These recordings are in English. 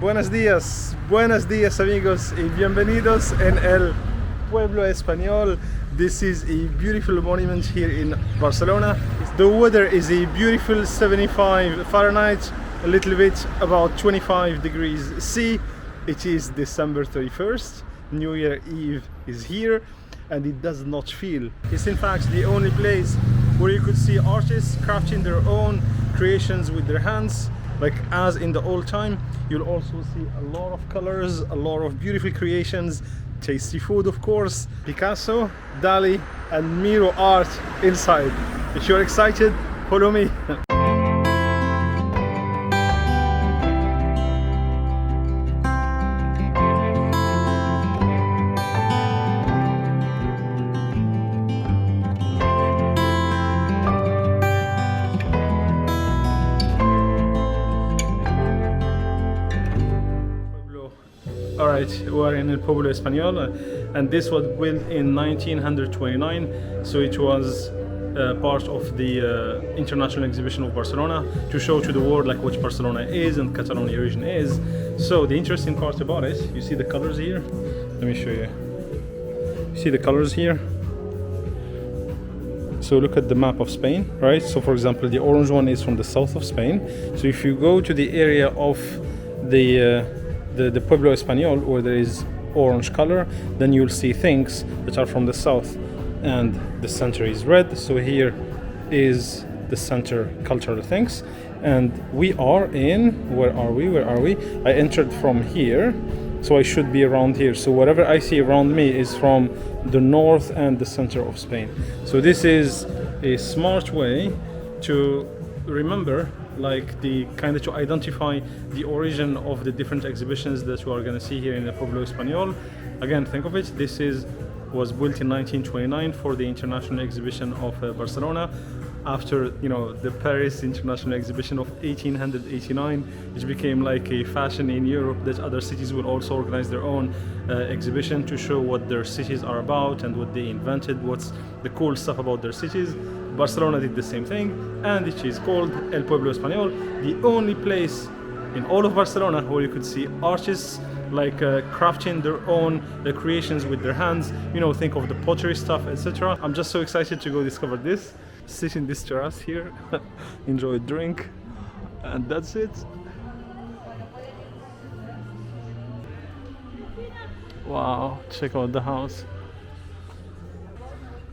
buenos días amigos y bienvenidos en el Pueblo Espanol. This is a beautiful monument here in Barcelona. The weather is a beautiful 75 Fahrenheit, a little bit about 25 degrees C. It is December 31st, New Year Eve is here, and it does not feel. It's in fact the only place where you could see artists crafting their own creations with their hands. Like as in the old time, you'll also see a lot of colors, a lot of beautiful creations, tasty food of course, Picasso, Dali and Miro art inside. If you're excited, follow me. Alright, we are in el Pueblo Espanol, and this was built in 1929, so it was part of the international exhibition of Barcelona to show to the world like what Barcelona is and Catalonia region is. So the interesting part about it, you see the colors here? Let me show you. You see the colors here? So look at the map of Spain, right? So for example, the orange one is from the south of Spain. So if you go to the area of the Pueblo Espanol, where there is orange color, then you'll see things that are from the south, and the center is red. So here is the center cultural things, and we are in, where are we? I entered from here, so I should be around here. So whatever I see around me is from the north and the center of Spain. So this is a smart way to remember, like the kind of to identify the origin of the different exhibitions that you are going to see here in the Pueblo Espanol. Again, think of it, this was built in 1929 for the International Exhibition of Barcelona, after the Paris International Exhibition of 1889, which became like a fashion in Europe that other cities will also organize their own exhibition to show what their cities are about and what they invented, what's the cool stuff about their cities. Barcelona did the same thing, and it is called El Pueblo Espanol, the only place in all of Barcelona where you could see artists like crafting their own creations with their hands. Think of the pottery stuff, etc. I'm just so excited to go discover this. Sit in this terrace here, enjoy a drink, and that's it. Wow, check out the house.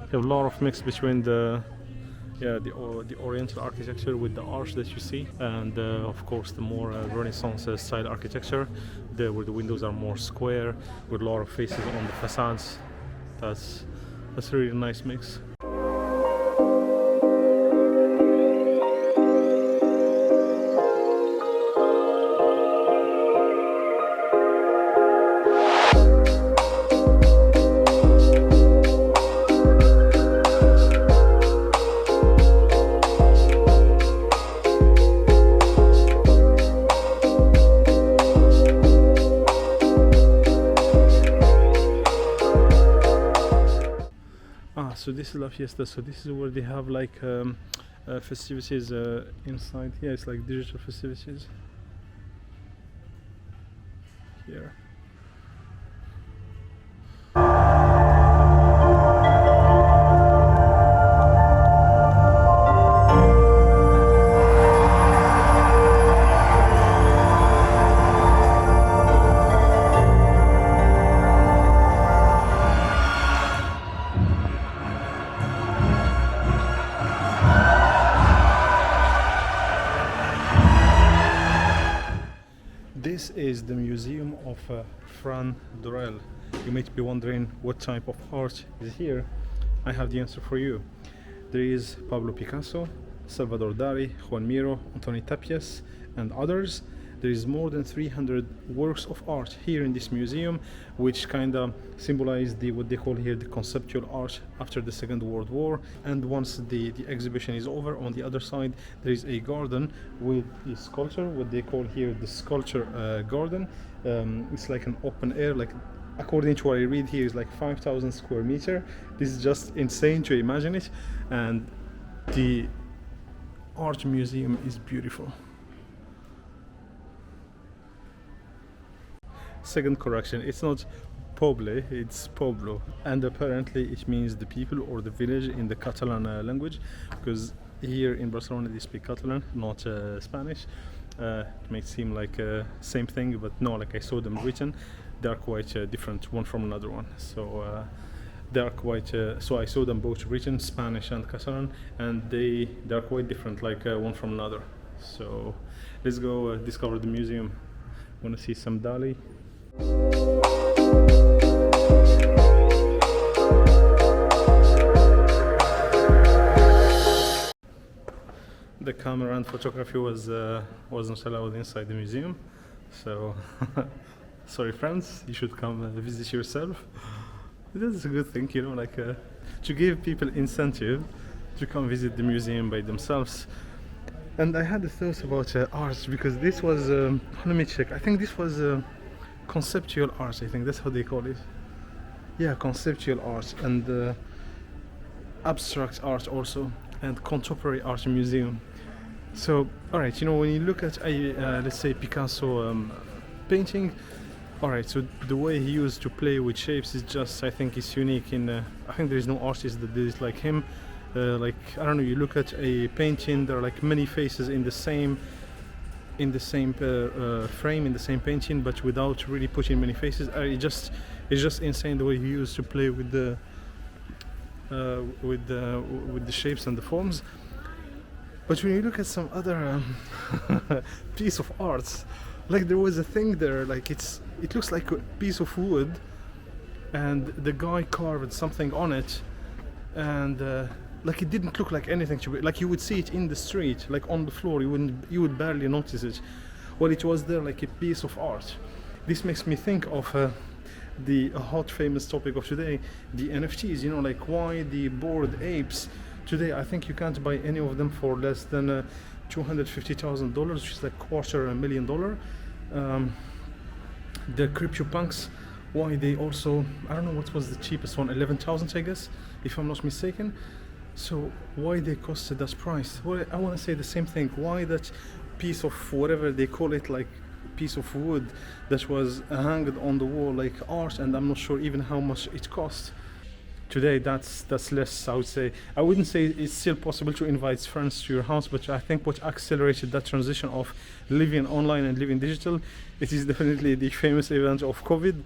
You have a lot of mix between the Oriental architecture with the arch that you see, and of course the more Renaissance style architecture, where the windows are more square with a lot of faces on the facades. That's a really nice mix. So this is La Fiesta. So this is where they have like festivities inside. Here it's like digital festivities here. This is the museum of Fran Dorell. You might be wondering what type of art is here. I have the answer for you. There is Pablo Picasso, Salvador Dali, Juan Miro, Antoni Tapias, and others. There is more than 300 works of art here in this museum, which kind of symbolize what they call here the conceptual art after the Second World War. And once the exhibition is over, on the other side there is a garden with a sculpture, what they call here the sculpture garden. It's like an open air, like according to what I read here, is like 5,000 square meter. This is just insane to imagine it, and the art museum is beautiful. second correction, it's not Poble, it's Pueblo, and apparently it means the people or the village in the Catalan language, because here in Barcelona they speak Catalan, not Spanish. It may seem like same thing, but no, like I saw them written, they are quite different one from another one. So they are quite so I saw them both written, Spanish and Catalan, and they are quite different, like one from another. So let's go discover the museum. Want to see some Dali. The camera and photography wasn't allowed inside the museum, so sorry friends, you should come visit yourself. This is a good thing, you know, like to give people incentive to come visit the museum by themselves. And I had a thought about art, because this was let me check, I think this was conceptual art, I think that's how they call it. Yeah, conceptual art and abstract art also, and contemporary art museum. So alright, you know, when you look at a let's say Picasso painting, alright, so the way he used to play with shapes is just, I think, is unique in I think there is no artist that did it like him. Like, I don't know, you look at a painting, there are like many faces in the same frame, in the same painting, but without really putting many faces. It's just insane the way he used to play with the shapes and the forms. But when you look at some other piece of art, like there was a thing there, like it looks like a piece of wood, and the guy carved something on it, and like it didn't look like anything to be, like you would see it in the street, like on the floor, you would barely notice it. Well, it was there like a piece of art. This makes me think of the hot famous topic of today, the NFTs. You know, like why the Bored Apes today, I think you can't buy any of them for less than $250,000, which is like $250,000. The CryptoPunks, why they also, I don't know what was the cheapest one, 11,000 I guess, if I'm not mistaken. So why they costed that price? Well, I want to say the same thing. Why that piece of whatever they call it, like piece of wood that was hanged on the wall like art, and I'm not sure even how much it cost. Today that's less, I would say. I wouldn't say it's still possible to invite friends to your house, but I think what accelerated that transition of living online and living digital, it is definitely the famous event of COVID,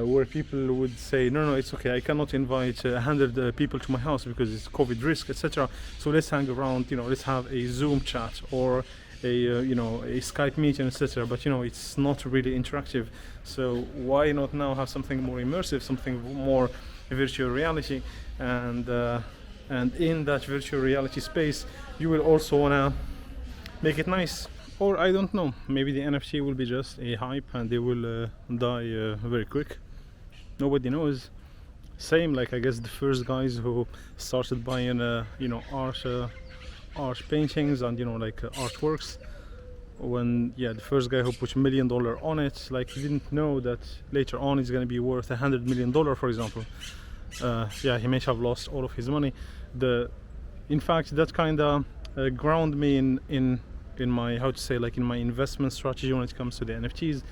where people would say, no, it's okay, I cannot invite 100 people to my house because it's COVID risk, etc. So let's hang around, you know, let's have a Zoom chat or a Skype meeting, etc. But you know, it's not really interactive. So why not now have something more immersive, something more virtual reality, and in that virtual reality space you will also wanna make it nice. Or I don't know, maybe the NFT will be just a hype and they will die very quick. Nobody knows. Same like I guess the first guys who started buying art paintings and like artworks, when the first guy who put $1 million on it, like he didn't know that later on it's going to be worth $100 million, for example. He may have lost all of his money. In fact, that kind of ground me in my, how to say, like in my investment strategy when it comes to the NFTs.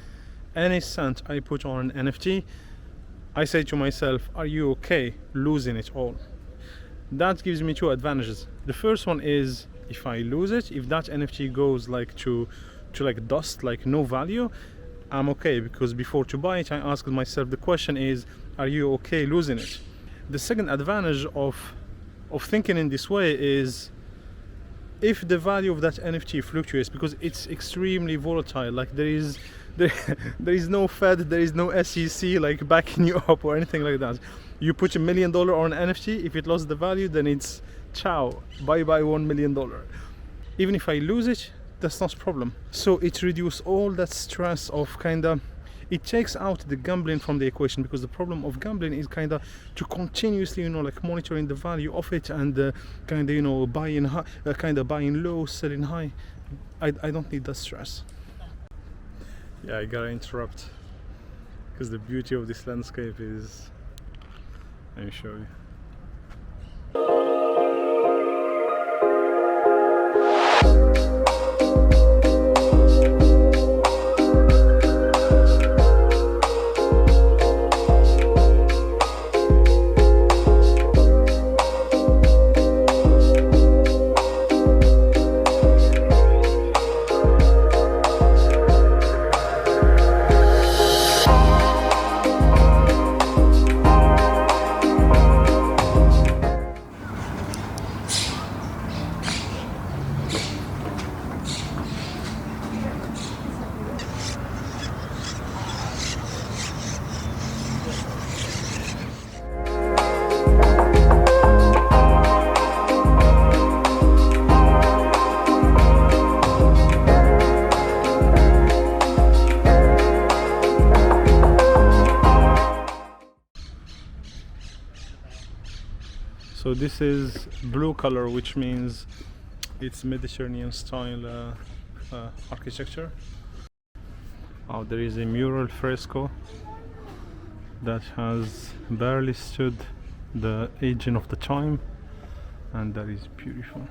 Any cent I put on an NFT, I say to myself, are you okay losing it all? That gives me two advantages. The first one is, if I lose it, if that NFT goes like to like dust, like no value, I'm okay, because before to buy it I asked myself the question is, are you okay losing it? The second advantage of thinking in this way is, if the value of that NFT fluctuates, because it's extremely volatile, like there is no Fed, there is no SEC like backing you up or anything like that. You put $1 million on an NFT, if it lost the value, then it's ciao, bye bye $1 million. Even if I lose it, that's not a problem. So it reduces all that stress of it takes out the gambling from the equation, because the problem of gambling is to continuously like monitoring the value of it and buying high, buying low, selling high. I don't need that stress. Yeah, I gotta interrupt because the beauty of this landscape is, let me show you. So this is blue color, which means it's Mediterranean style architecture. Oh, there is a mural fresco that has barely stood the aging of the time, and that is beautiful.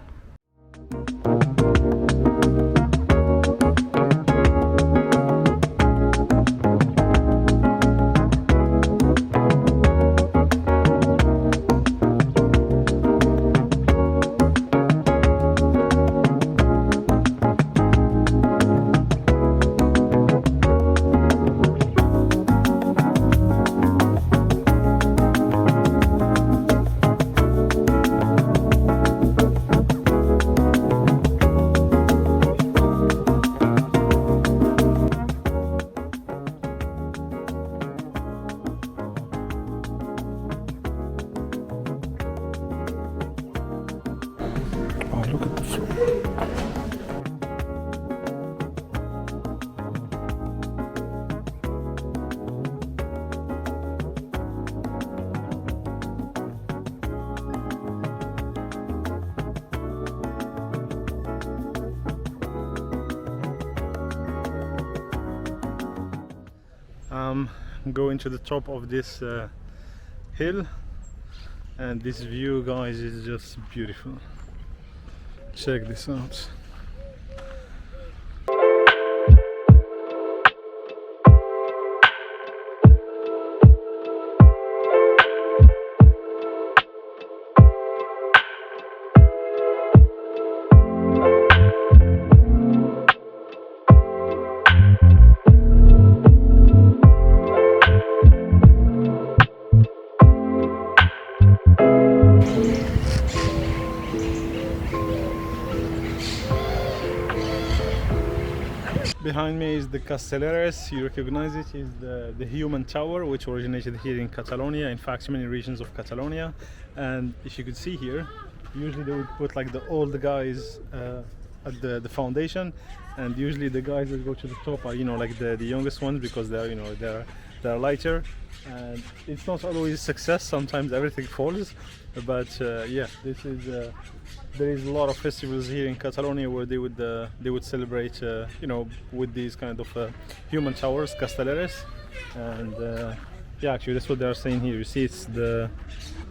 Oh, look at the floor. Going to the top of this hill, and this view, guys, is just beautiful. Check this out. Behind me is the Castelleres. You recognize it, is the human tower, which originated here in Catalonia, in fact many regions of Catalonia. And if you could see here, usually they would put like the old guys at the foundation, and usually the guys that go to the top are, you know, like the youngest ones, because they're, you know, they're lighter, and it's not always a success. Sometimes everything falls, but yeah, this is there is a lot of festivals here in Catalonia where they would celebrate, you know, with these kind of human towers, castelleres, and yeah, actually that's what they are saying here. You see, it's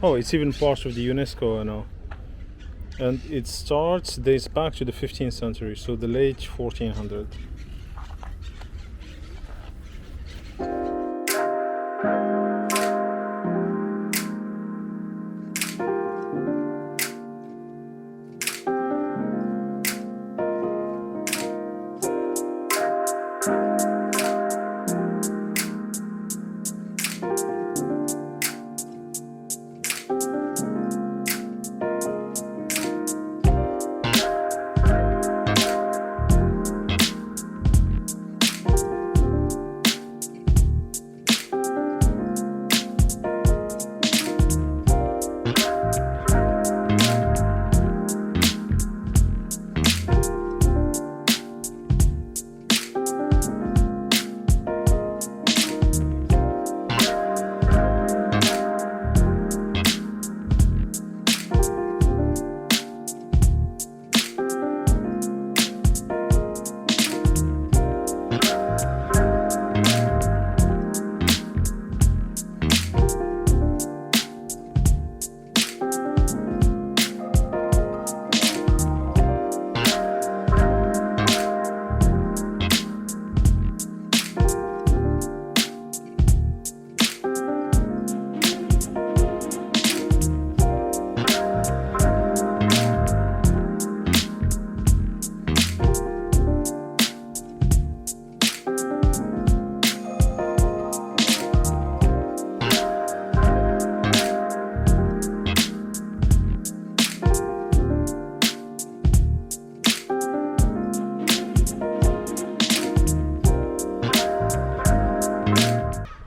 it's even part of the UNESCO now, and it dates back to the 15th century, so the late 1400s.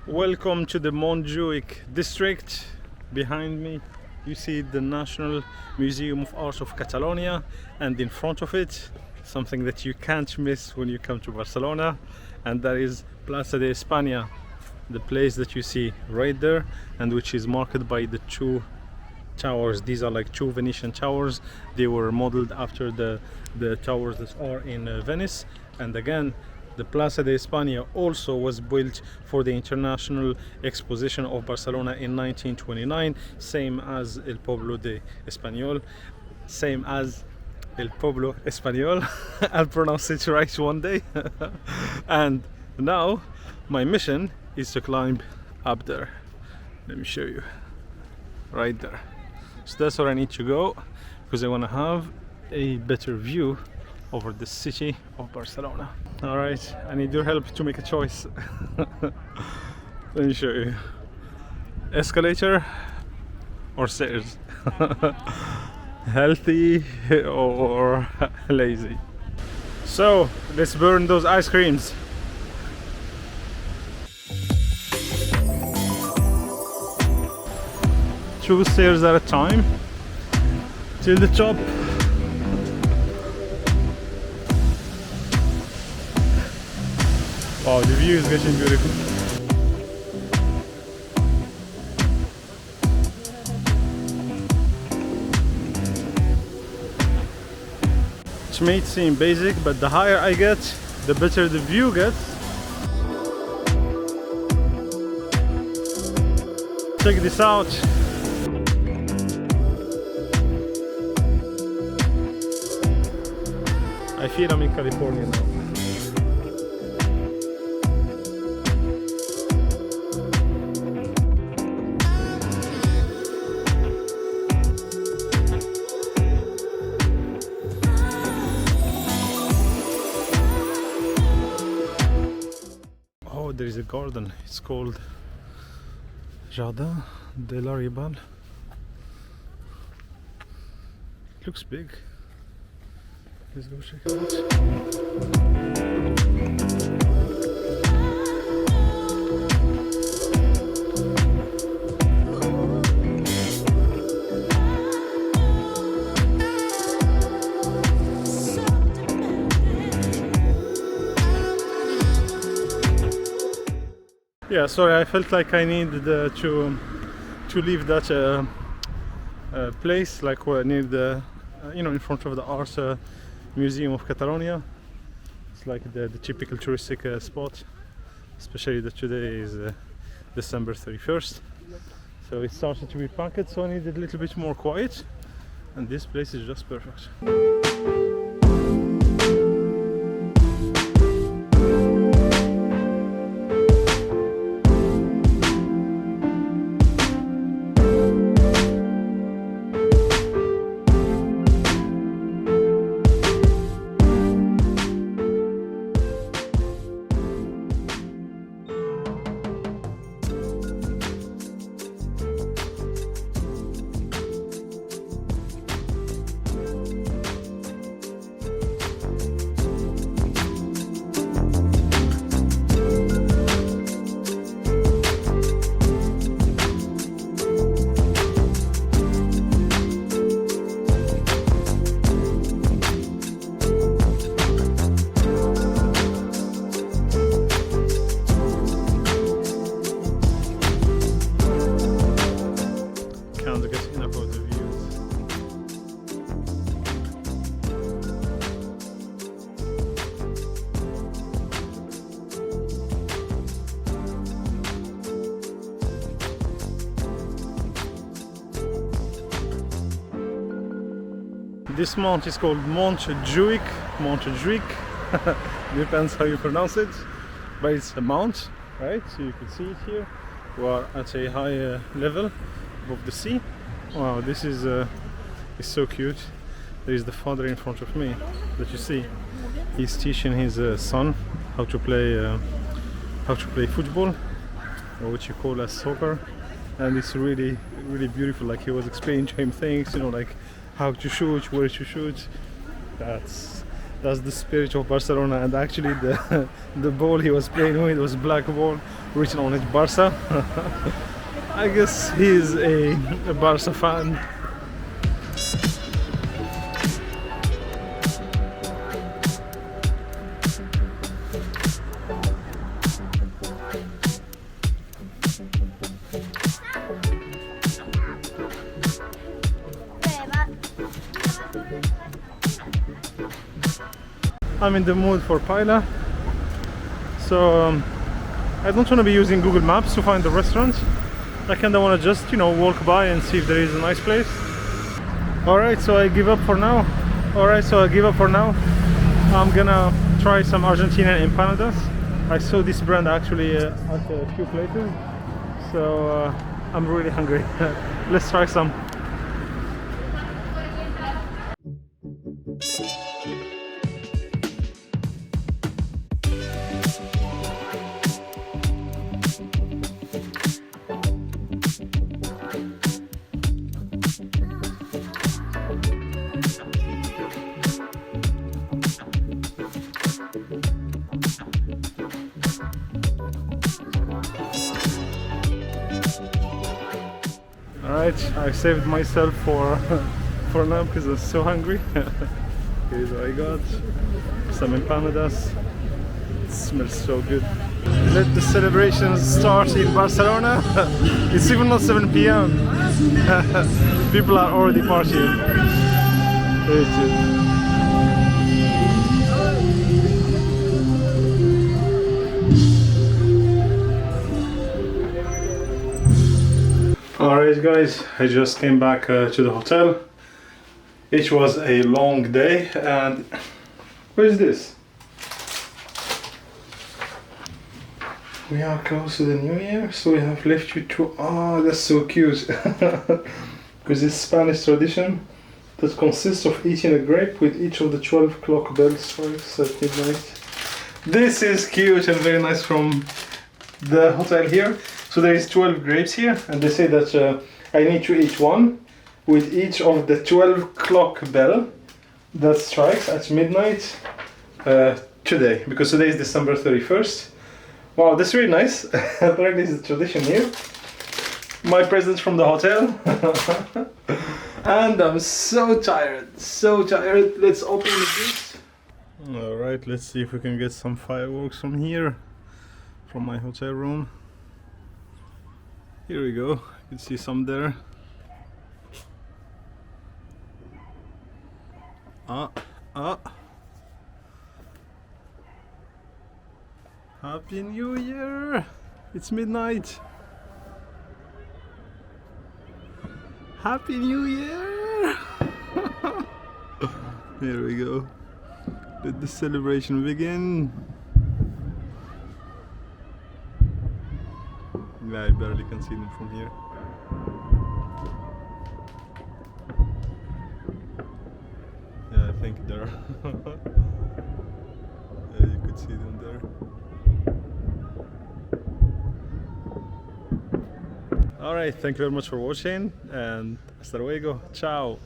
Welcome to the Montjuic district. Behind me you see the National Museum of Art of Catalonia, and in front of it something that you can't miss when you come to Barcelona, and that is Plaza De Espana, the place that you see right there, and which is marked by the two towers. These are like two Venetian towers. They were modeled after the towers that are in Venice. And again, the Plaza de Espana also was built for the International Exposition of Barcelona in 1929, same as El Pueblo de Espanol, same as El Pueblo Espanol. I'll pronounce it right one day. And now my mission is to climb up there. Let me show you. Right there. So that's where I need to go, because I want to have a better view over the city of Barcelona. All right, I need your help to make a choice. Let me show you. Escalator or stairs? Healthy or lazy? So let's burn those ice creams. Two stairs at a time till the top. Wow, the view is getting beautiful. It may seem basic, but the higher I get, the better the view gets. Check this out. I feel I'm in California now. Oh, there is a garden. It's called Jardin de la Ribal. It looks big. Let's go check it out. Yeah, sorry, I felt like I needed to leave that place, like near the, in front of the Art Museum of Catalonia. It's like the typical touristic spot, especially that today is December 31st. So it started to be packed, so I needed a little bit more quiet, and this place is just perfect. This mount is called Montjuic, depends how you pronounce it, but it's a mount, right? So you can see it here. We are at a high level above the sea. Wow, this is so cute. There is the father in front of me that you see. He's teaching his son how to play football, or what you call as soccer, and it's really beautiful. Like, he was explaining to him things, like how to shoot, where to shoot. That's the spirit of Barcelona. And actually the ball he was playing with was black ball, written on it Barca. I guess he's a Barca fan. I'm in the mood for paella. So I don't want to be using Google Maps to find the restaurants. I kind of want to just, you know, walk by and see if there is a nice place. Alright, so I give up for now. I'm gonna try some Argentinian empanadas. I saw this brand actually at a few places. So I'm really hungry. Let's try some. Alright, I saved myself for now because I'm so hungry. Here's what I got. Some empanadas. It smells so good. Let the celebrations start in Barcelona. It's even not 7 p.m. People are already partying. There it is. Alright guys, I just came back to the hotel. It was a long day and... What is this? We are close to the new year, so we have left you to... Oh, that's so cute! Because it's Spanish tradition that consists of eating a grape with each of the 12 o'clock bell strikes at midnight. This is cute and very nice from the hotel here. So there is 12 grapes here, and they say that I need to eat one with each of the 12 o'clock bell that strikes at midnight today, because today is December 31st. Wow, that's really nice. Apparently it's a tradition here. My present from the hotel. And I'm so tired. Let's open this. Alright, let's see if we can get some fireworks from here, from my hotel room. Here we go, you can see some there. Happy New Year! It's midnight! Happy New Year! Here we go. Let the celebration begin. Yeah, I barely can see them from here. Yeah, I think there. Yeah, you could see them there. Alright, thank you very much for watching and hasta luego. Ciao!